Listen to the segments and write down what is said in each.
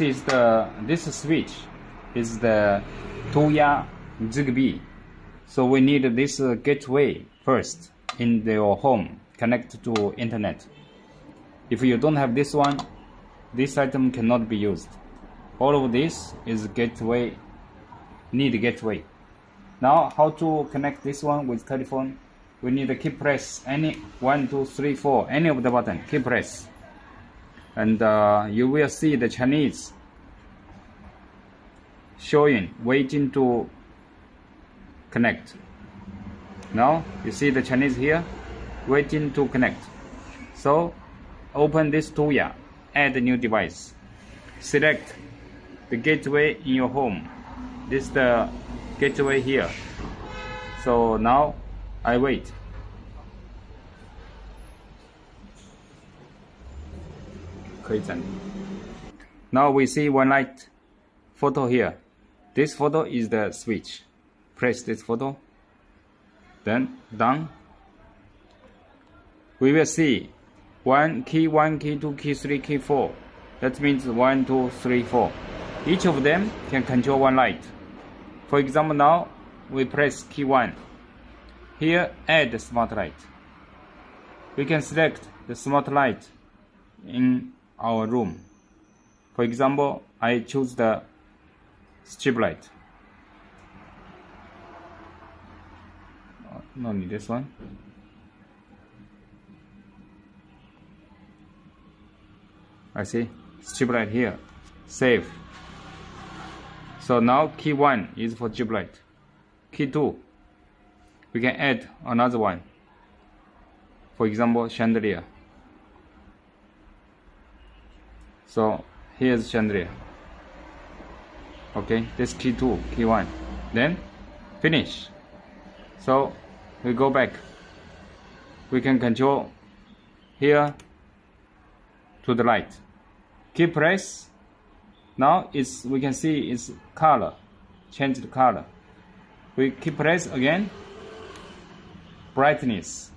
this switch is the Tuya Zigbee. So we need this gateway first in your home, connect to internet. If you don't have this one, this item cannot be used. All of this is gateway, need gateway. Now how to connect this one with telephone? We need to key press any 1, 2, 3, 4, any of the button, key press. And you will see the Chinese showing, waiting to connect. Now you see the Chinese here, waiting to connect. So open this Tuya, add a new device. Select the gateway in your home. This is the gateway here. So now I wait. Now we see one light photo here. This photo is the switch. Press this photo, then done. We will see key 1, key 2, key 3, key 4. That means 1, 2, 3, 4. Each of them can control one light. For example, now we press key 1. Here, add the smart light. We can select the smart light in our room. For example, I choose the strip light. No need this one. I see strip light here. Save. So now key 1 is for strip light. Key 2, we can add another one. For example, chandelier. So here's chandelier. Okay, this key 2, key 1. Then finish. So we go back. We can control here to the light. Key press. Now we can see its color. Change the color. We key press again. Brightness.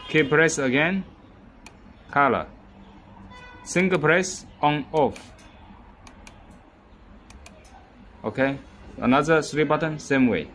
Key press again. Color. Single press on off. Okay, another 3 button, same way.